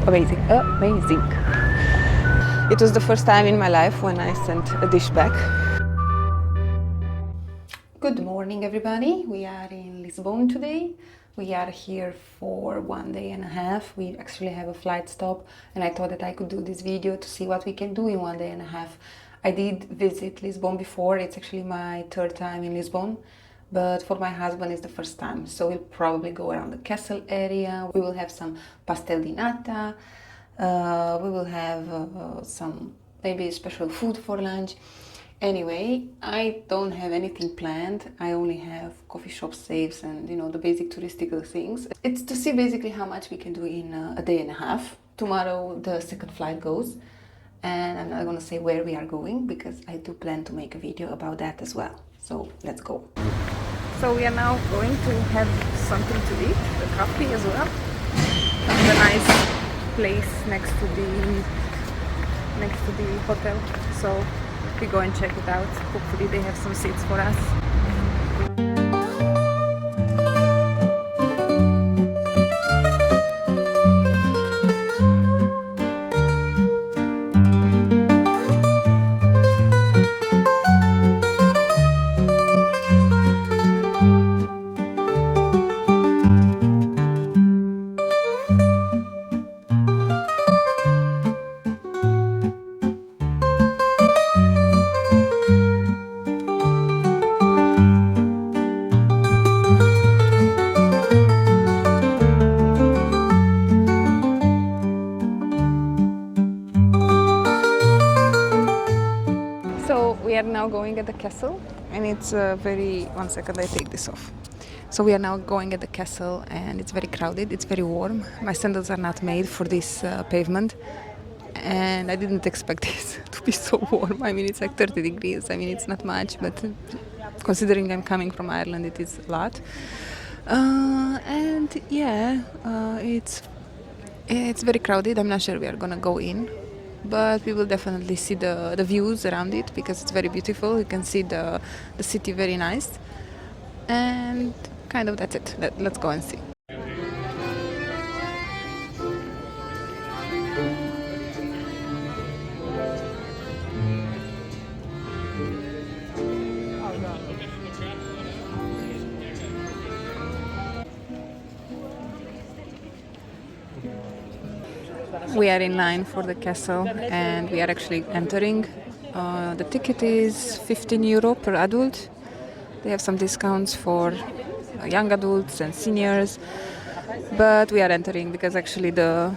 amazing, amazing. It was the first time in my life when I sent a dish back. Good morning, everybody. We are in Lisbon today. We are here for 1 day and a half. We actually have a flight stop, and I thought that I could do this video to see what we can do in 1 day and a half. I did visit Lisbon before. It's actually my third time in Lisbon, but for my husband it's the first time. So we'll probably go around the castle area. We will have some pastel di nata. We will have some maybe special food for lunch. Anyway, I don't have anything planned. I only have coffee shop saves and, you know, the basic touristical things. It's to see basically how much we can do in a day and a half. Tomorrow the second flight goes, and I'm not going to say where we are going because I do plan to make a video about that as well. So let's go. So we are now going to have something to eat, the coffee as well. Found a nice place next to the hotel. So we go and check it out. Hopefully they have some seats for us. We are now going at the castle, and it's one second, I take this off. So we are now going at the castle, and it's very crowded, it's very warm. My sandals are not made for this pavement, and I didn't expect this to be so warm. I mean, it's like 30 degrees. I mean, it's not much, but considering I'm coming from Ireland, it is a lot. And yeah, it's very crowded. I'm not sure we are gonna go in, but we will definitely see the views around it because it's very beautiful. You can see the city very nice, and kind of that's it. Let's go and see. We are in line for the castle, and we are actually entering. The ticket is €15 per adult. They have some discounts for young adults and seniors, but we are entering because actually the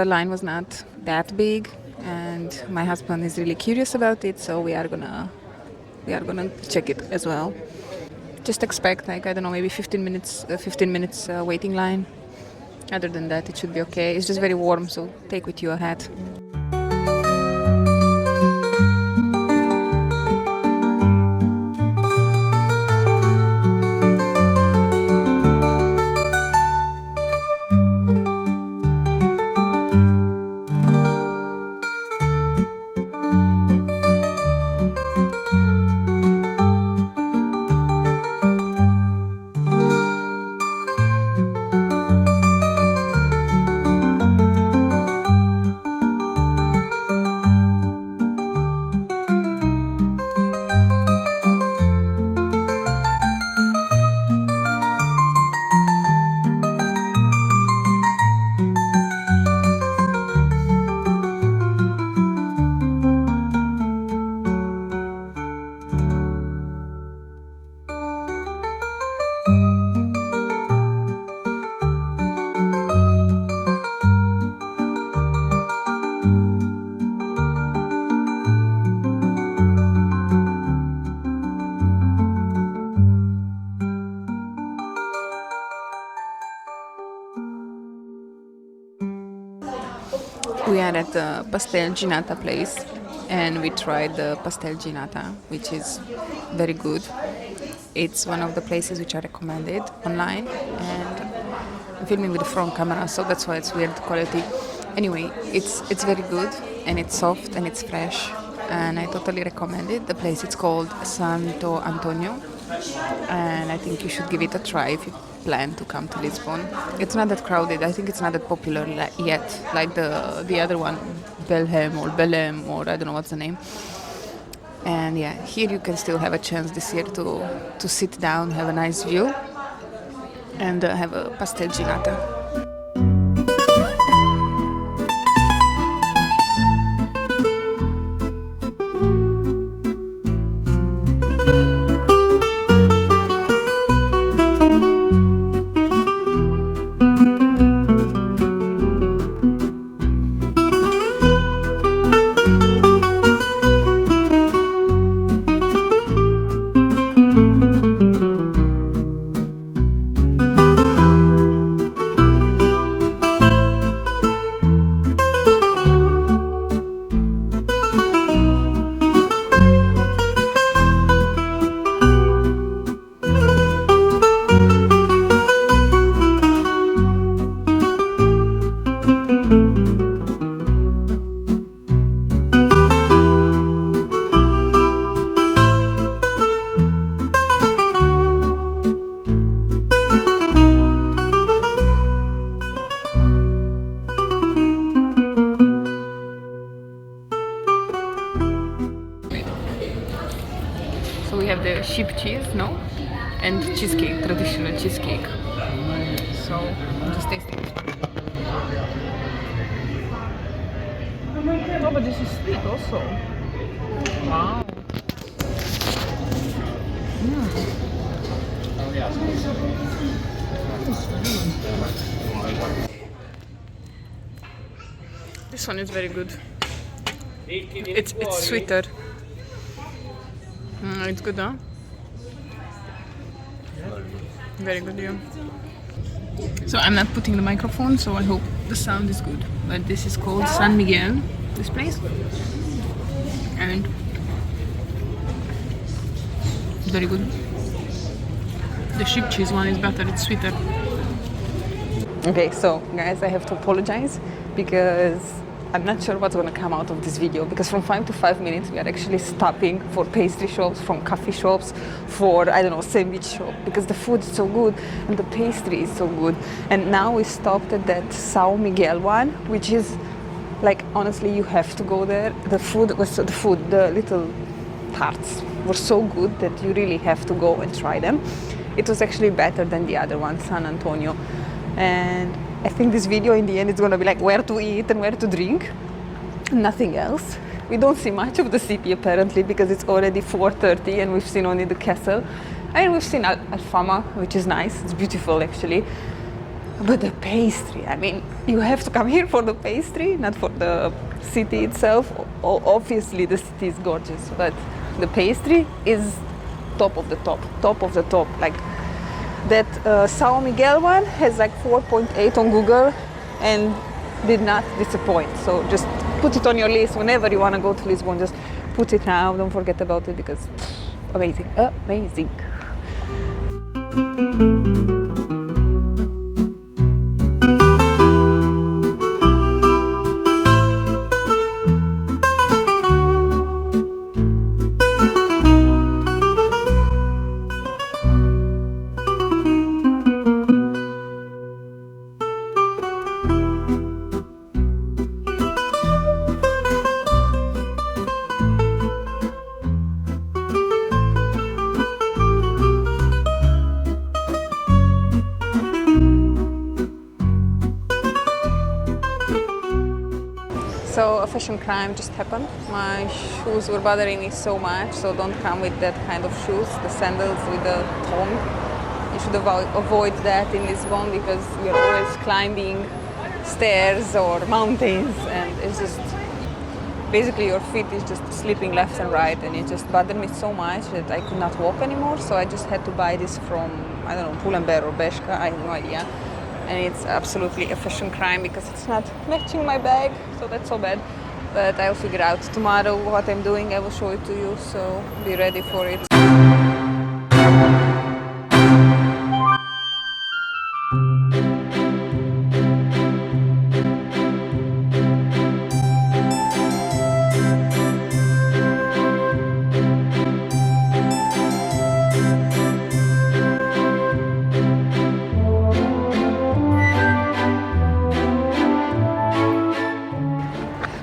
line was not that big, and my husband is really curious about it, so we are gonna check it as well. Just expect, like, I don't know, maybe 15 minutes waiting line. Other than that, it should be okay. It's just very warm, so take with you a hat. We are at the Pastel di nata place, and we tried the Pastel di nata, which is very good. It's one of the places which are recommended online, and I'm filming with the front camera, so that's why it's weird quality. Anyway, it's very good, and it's soft, and it's fresh, and I totally recommend it. The place, it's called Santo Antonio, and I think you should give it a try plan to come to Lisbon. It's not that crowded. I think it's not that popular yet, like the other one, Belém, or I don't know what's the name. And yeah, here you can still have a chance this year to sit down, have a nice view, and have a pastel de nata. So we have the sheep cheese, no? And cheesecake, traditional cheesecake. So I'm just tasting this one. Oh, but this is sweet also. Wow. This one is very good. It's sweeter. It's good, huh? Very good, yeah. So I'm not putting the microphone, so I hope the sound is good. But this is called San Miguel, this place. And it's very good. The sheep cheese one is better, it's sweeter. Okay, so guys, I have to apologize because I'm not sure what's going to come out of this video, because from 5 to 5 minutes we are actually stopping for pastry shops, from coffee shops, for, I don't know, sandwich shop, because the food is so good and the pastry is so good. And now we stopped at that Sao Miguel one, which is like, honestly, you have to go there. The little tarts were so good that you really have to go and try them. It was actually better than the other one, San Antonio. And I think this video in the end is going to be like where to eat and where to drink, nothing else. We don't see much of the city apparently, because it's already 4:30 and we've seen only the castle. I mean, we've seen Alfama, which is nice, it's beautiful actually. But the pastry, I mean, you have to come here for the pastry, not for the city itself. Obviously the city is gorgeous, but the pastry is top of the top. Like that Sao Miguel one has like 4.8 on Google and did not disappoint. So just put it on your list whenever you want to go to Lisbon. Just put it now, don't forget about it, because amazing. So a fashion crime just happened. My shoes were bothering me so much, so don't come with that kind of shoes, the sandals with the tongue. You should avoid that in Lisbon, because you're always climbing stairs or mountains, and it's just, basically your feet is just slipping left and right, and it just bothered me so much that I could not walk anymore. So I just had to buy this from, I don't know, Pull&Bear or Bershka, I have no idea. And it's absolutely a fashion crime because it's not matching my bag, so that's so bad. But I'll figure out tomorrow what I'm doing. I will show it to you, so be ready for it.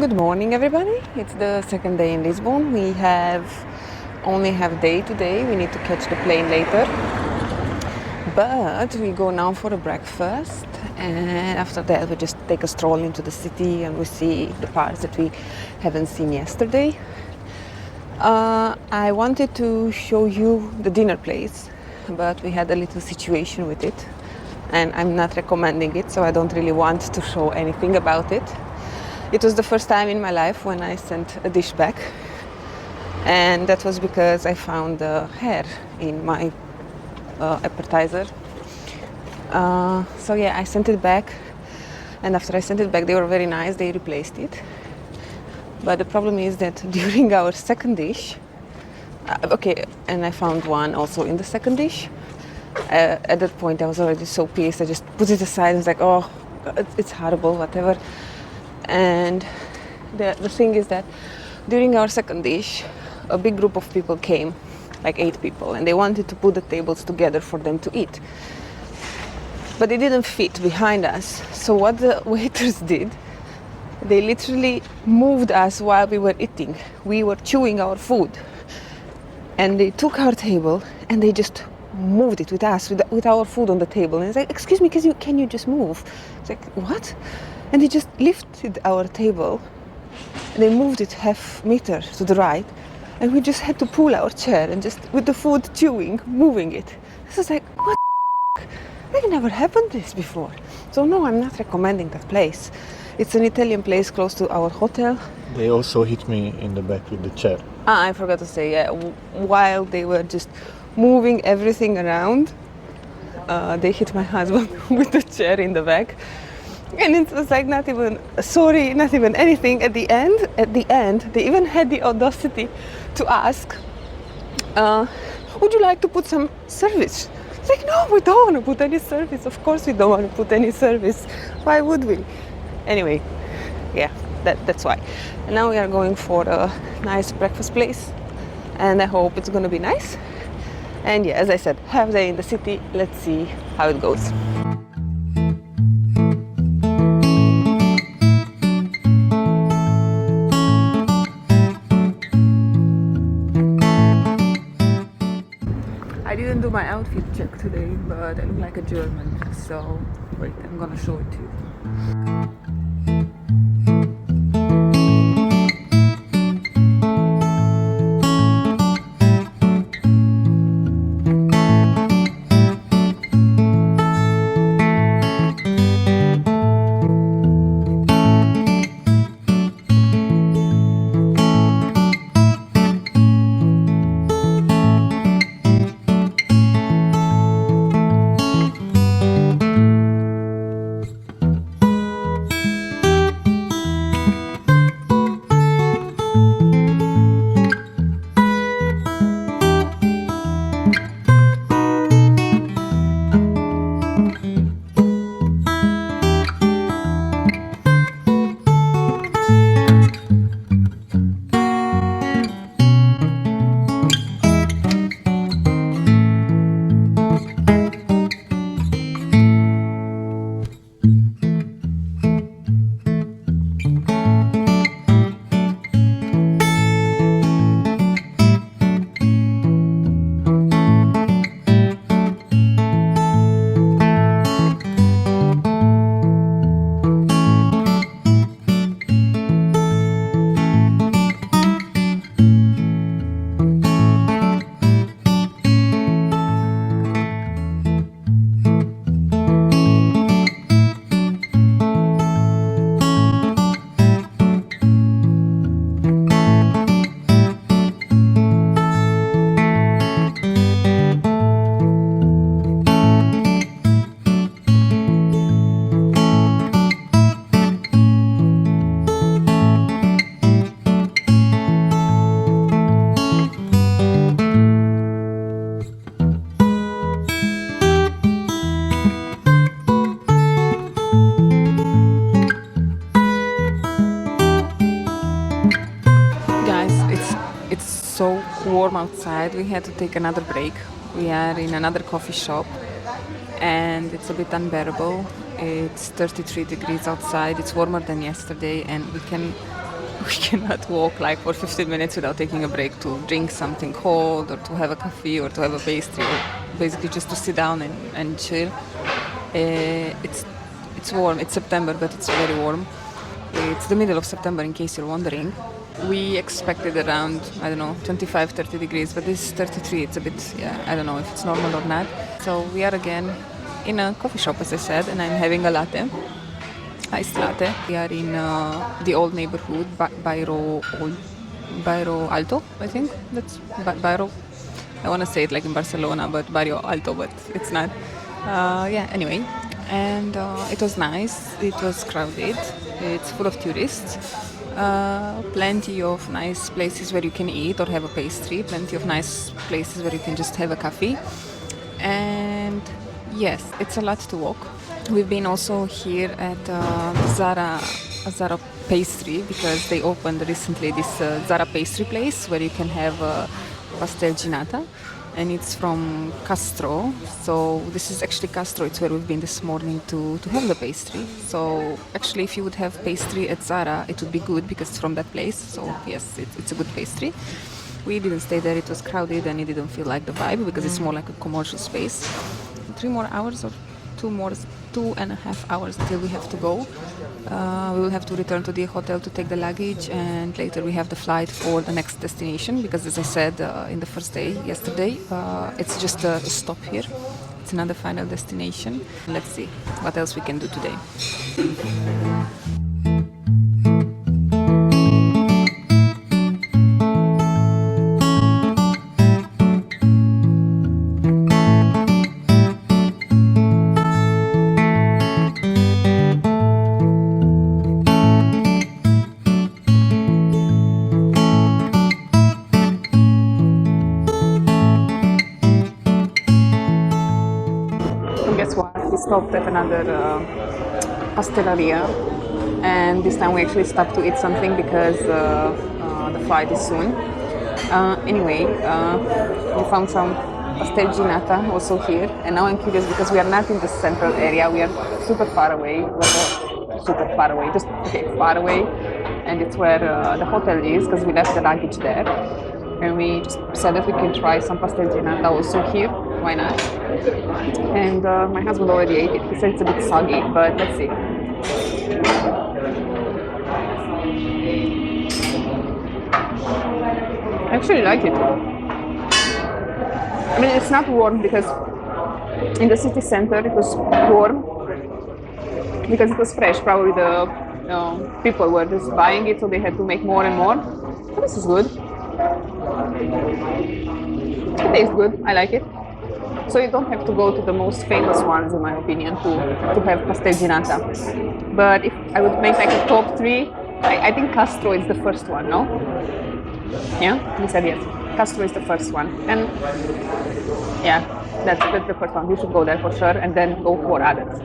Good morning, everybody. It's the second day in Lisbon. We only have day today. We need to catch the plane later. But we go now for a breakfast, and after that we just take a stroll into the city and we see the parts that we haven't seen yesterday. I wanted to show you the dinner place, but we had a little situation with it, and I'm not recommending it, so I don't really want to show anything about it. It was the first time in my life when I sent a dish back, and that was because I found hair in my appetizer. So yeah, I sent it back, and after I sent it back, they were very nice, they replaced it. But the problem is that during our second dish, and I found one also in the second dish. At that point I was already so pissed, I just put it aside. I was like, oh, it's horrible, whatever. And the thing is that during our second dish, a big group of people came, like 8 people, and they wanted to put the tables together for them to eat. But they didn't fit behind us. So what the waiters did, they literally moved us while we were eating. We were chewing our food. And they took our table and they just moved it with us, with our food on the table. And it's like, excuse me, can you just move? It's like, what? And they just lifted our table. And they moved it half meter to the right. And we just had to pull our chair and just, with the food chewing, moving it. This was like, what the f***? That never happened this before. So no, I'm not recommending that place. It's an Italian place close to our hotel. They also hit me in the back with the chair. I forgot to say, yeah, while they were just moving everything around, they hit my husband with the chair in the back. And it was like not even sorry, not even anything. At the end, they even had the audacity to ask, would you like to put some service? It's like, no, we don't want to put any service. Of course we don't want to put any service. Why would we? Anyway, yeah, that's why. And now we are going for a nice breakfast place, and I hope it's going to be nice. And yeah, as I said, half day in the city. Let's see how it goes. I didn't do my outfit check today, but I look like a German, so wait, I'm gonna show it to you. So warm outside, we had to take another break. We are in another coffee shop and it's a bit unbearable. It's 33 degrees outside, it's warmer than yesterday, and we can we cannot walk like for 15 minutes without taking a break to drink something cold or to have a coffee or to have a pastry or basically just to sit down and chill. It's warm. It's September, but it's very warm. It's the middle of September, in case you're wondering. We expected around, I don't know, 25, 30 degrees, but this is 33. It's a bit, yeah, I don't know if it's normal or not. So we are again in a coffee shop, as I said, and I'm having a latte, iced latte. We are in the old neighborhood, Bairro Alto, I think. That's Bairro. I want to say it like in Barcelona, but Barrio Alto, but it's not. Yeah, anyway. And it was nice. It was crowded. It's full of tourists. Plenty of nice places where you can eat or have a pastry. Plenty of nice places where you can just have a coffee. And yes, it's a lot to walk. We've been also here at Zara pastry because they opened recently this Zara pastry place where you can have pastel nata, and it's from Castro. So this is actually Castro. It's where we've been this morning to have the pastry. So actually, if you would have pastry at Zara, it would be good because it's from that place. So yes, it's a good pastry. We didn't stay there. It was crowded and it didn't feel like the vibe because it's more like a commercial space. 3 more hours or 2.5 hours until we have to go. We will have to return to the hotel to take the luggage, and later we have the flight for the next destination because, as I said in the first day yesterday, it's just a stop here. It's another final destination. Let's see what else we can do today. Guess what? We stopped at another Pastelaria, and this time we actually stopped to eat something because the flight is soon. Anyway, we found some pastel nata also here, and now I'm curious because we are not in the central area. We are super far away, just far away, and it's where the hotel is because we left the luggage there. And we just said that we can try some pastel nata also here. Why not? And my husband already ate it. He said it's a bit soggy, but let's see. I actually like it. I mean, it's not warm because in the city center it was warm because it was fresh. Probably the people were just buying it, so they had to make more and more. But this is good. It tastes good. I like it. So you don't have to go to the most famous ones, in my opinion, to have pastel nata. But if I would make like a top 3, I think Castro is the first one, no? Yeah, we said yes. Castro is the first one, and yeah, that's the first one. You should go there for sure, and then go for others.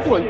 Good.